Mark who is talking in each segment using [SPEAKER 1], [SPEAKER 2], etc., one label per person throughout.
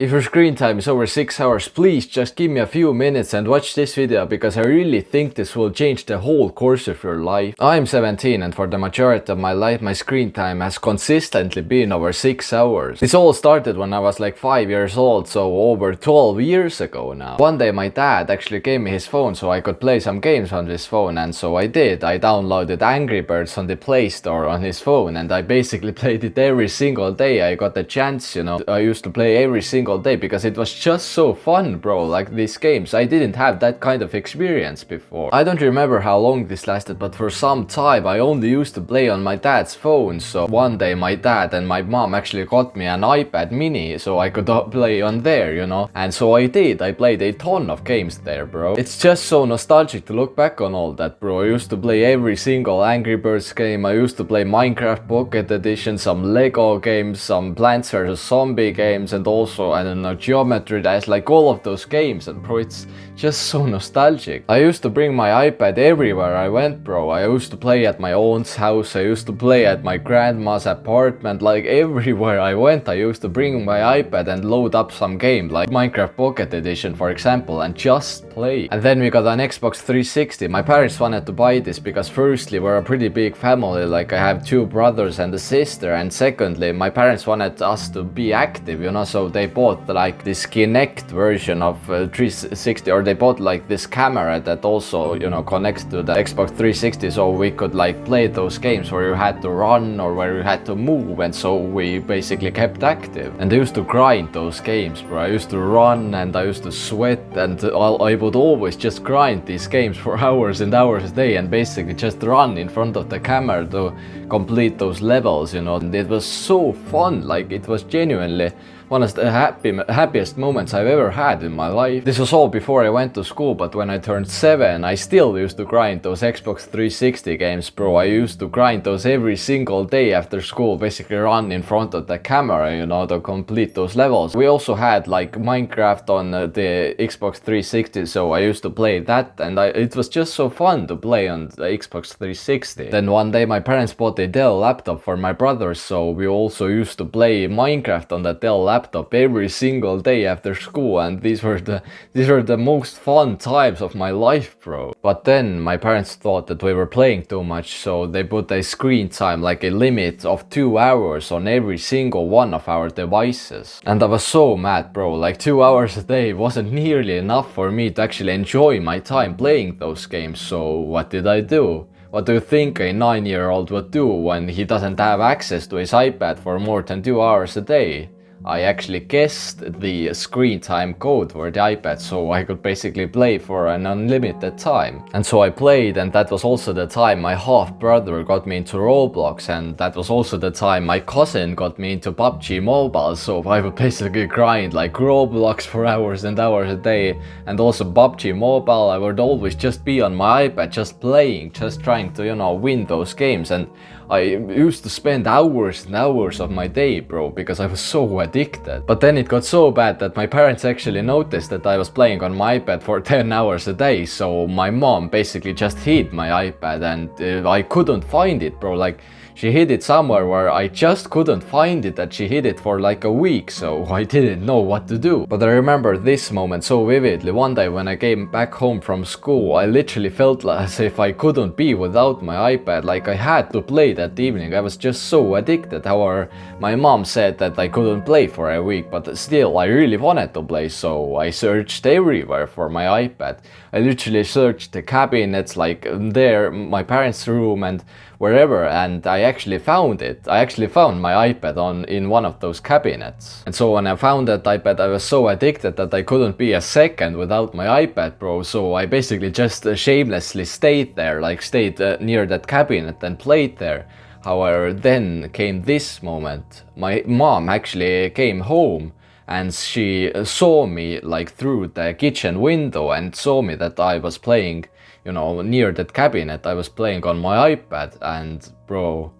[SPEAKER 1] If your screen time is over 6 hours, please just give me a few minutes and watch this video because I really think this will change the whole course of your life. I'm 17 and for the majority of my life my screen time has consistently been over 6 hours. This all started when I was like 5 years old, so over 12 years ago now. One day my dad actually gave me his phone so I could play some games on this phone, and so I did. I downloaded Angry Birds on the Play Store on his phone and I basically played it every single day I got the chance, you know. I used to play every single day because it was just so fun, bro. Like these games, I didn't have that kind of experience before. I don't remember how long this lasted, but for some time I only used to play on my dad's phone. So one day my dad and my mom actually got me an iPad mini so I could play on there, you know. And so I did. I played a ton of games there, bro. It's just so nostalgic to look back on all that, bro. I used to play every single Angry Birds game. I used to play Minecraft Pocket Edition, some Lego games, some Plants vs Zombie games, and also I don't know, Geometry Dash, like all of those games. And bro, it's just so nostalgic. I used to bring my iPad everywhere I went, bro. I used to play at my aunt's house, I used to play at my grandma's apartment, like everywhere I went I used to bring my iPad and load up some game like Minecraft Pocket Edition for example and just play. And then we got an Xbox 360. My parents wanted to buy this because firstly we're a pretty big family, like I have 2 brothers and a sister, and secondly my parents wanted us to be active, you know, so they bought like this Kinect version of 360, or they bought like this camera that also, you know, connects to the Xbox 360, so we could like play those games where you had to run or where you had to move, and so we basically kept active. And I used to grind those games, bro. I used to run and I used to sweat, and I would always just grind these games for hours and hours a day and basically just run in front of the camera to complete those levels, you know. And it was so fun, like it was genuinely one of the happiest moments I've ever had in my life. This was all before I went to school, but when I turned 7, I still used to grind those Xbox 360 games, bro. I used to grind those every single day after school, basically run in front of the camera, you know, to complete those levels. We also had like Minecraft on the Xbox 360, so I used to play that, and it was just so fun to play on the Xbox 360. Then one day my parents bought a Dell laptop for my brother, so we also used to play Minecraft on the Dell laptop every single day after school, and these were the most fun times of my life, bro. But then my parents thought that we were playing too much, so they put a screen time, like a limit of 2 hours on every single one of our devices. And I was so mad, bro. Like 2 hours a day wasn't nearly enough for me to actually enjoy my time playing those games. So what did I do? What do you think a 9-year-old would do when he doesn't have access to his iPad for more than 2 hours a day? I actually guessed the screen time code for the iPad so I could basically play for an unlimited time. And so I played, and that was also the time my half brother got me into Roblox, and that was also the time my cousin got me into PUBG Mobile, so I would basically grind like Roblox for hours and hours a day, and also PUBG Mobile. I would always just be on my iPad just playing, just trying to, you know, win those games, and I used to spend hours and hours of my day, bro, because I was so addicted. But then it got so bad that my parents actually noticed that I was playing on my iPad for 10 hours a day, so my mom basically just hid my iPad, and I couldn't find it, bro. Like, she hid it somewhere where I just couldn't find it, and she hid it for like a week, so I didn't know what to do. But I remember this moment so vividly. One day when I came back home from school, I literally felt as if I couldn't be without my iPad, like I had to play that evening. I was just so addicted. However, my mom said that I couldn't play for a week, but still I really wanted to play, so I searched everywhere for my iPad. I literally searched the cabinets, like there, my parents' room, and wherever, and I actually found it. I actually found my iPad in one of those cabinets. And so when I found that iPad, I was so addicted that I couldn't be a second without my iPad, bro. So I basically just shamelessly stayed there, like stayed near that cabinet and played there. However, then came this moment. My mom actually came home, and she saw me like through the kitchen window and saw me that I was playing, you know, near that cabinet. I was playing on my iPad, and bro,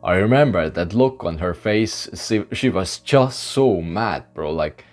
[SPEAKER 1] I remember that look on her face. She was just so mad, bro. Like,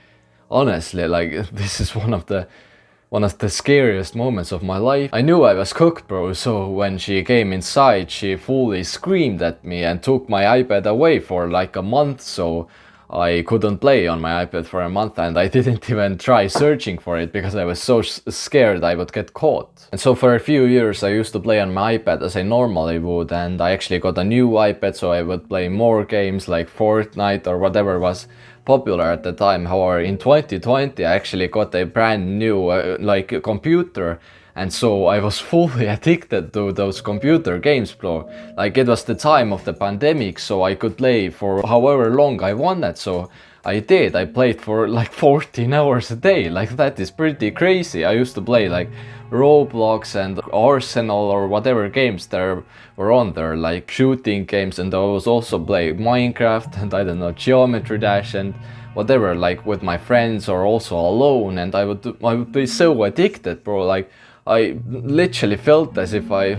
[SPEAKER 1] honestly, like this is one of the scariest moments of my life. I knew I was cooked, bro, so when she came inside, she fully screamed at me and took my iPad away for like a month, so I couldn't play on my iPad for a month, and I didn't even try searching for it because I was so scared I would get caught. And so for a few years I used to play on my iPad as I normally would, and I actually got a new iPad so I would play more games like Fortnite or whatever was popular at the time. However, in 2020 I actually got a brand new like computer, and so I was fully addicted to those computer games, bro. Like, it was the time of the pandemic, so I could play for however long I wanted. So I did. I played for like 14 hours a day. Like, that is pretty crazy. I used to play like Roblox and Arsenal or whatever games there were on there, like shooting games, and I was also playing Minecraft and I don't know, Geometry Dash and whatever, like with my friends or also alone. And I would be so addicted, bro. Like, I literally felt as if I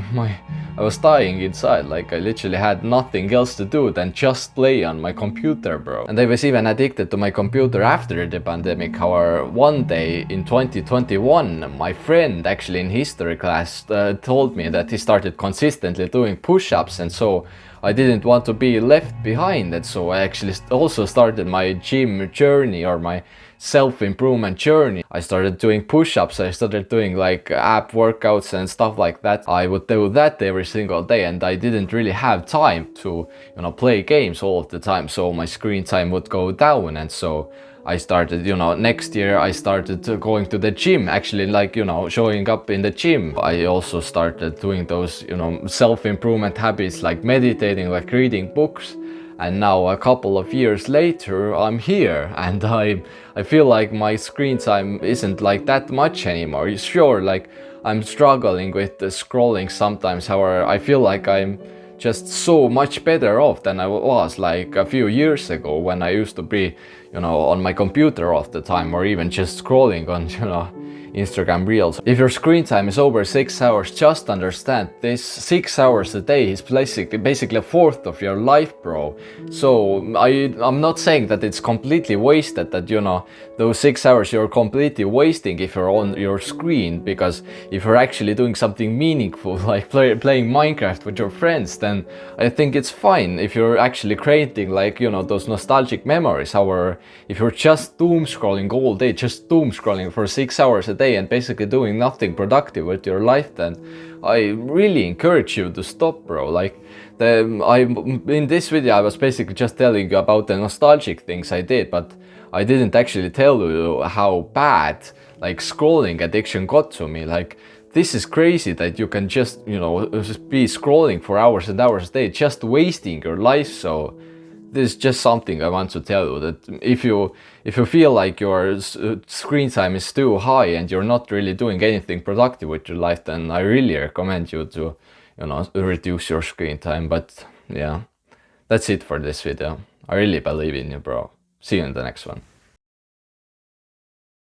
[SPEAKER 1] was dying inside. Like, I literally had nothing else to do than just play on my computer, bro. And I was even addicted to my computer after the pandemic. However, one day in 2021, my friend actually in history class told me that he started consistently doing push-ups, and so I didn't want to be left behind. And so I actually also started my gym journey, or my self-improvement journey. I started doing push-ups, I started doing like app workouts and stuff like that. I would do that every single day, and I didn't really have time to, you know, play games all of the time, so my screen time would go down. And so I started, you know, next year I started going to the gym, actually, like, you know, showing up in the gym. I also started doing those, you know, self-improvement habits like meditating, like reading books. And now a couple of years later, I'm here, and I feel like my screen time isn't like that much anymore. Sure, like, I'm struggling with the scrolling sometimes. However, I feel like I'm just so much better off than I was like a few years ago, when I used to be, you know, on my computer all the time, or even just scrolling on, you know, Instagram Reels. If your screen time is over 6 hours, just understand this: 6 hours a day is basically a fourth of your life, bro. So I'm not saying that it's completely wasted, that, you know, those 6 hours you're completely wasting if you're on your screen, because if you're actually doing something meaningful, like playing Minecraft with your friends, then I think it's fine. If you're actually creating, like, you know, those nostalgic memories. However, if you're just doom scrolling all day, just doom scrolling for 6 hours a day and basically doing nothing productive with your life, then I really encourage you to stop, bro. Like, in this video I was basically just telling you about the nostalgic things I did, but I didn't actually tell you how bad, like, scrolling addiction got to me. Like, this is crazy that you can just, you know, just be scrolling for hours and hours a day, just wasting your life. So this is just something I want to tell you, that if you feel like your screen time is too high and you're not really doing anything productive with your life, then I really recommend you to, you know, reduce your screen time. But yeah, that's it for this video. I really believe in you, bro. See you in the next one.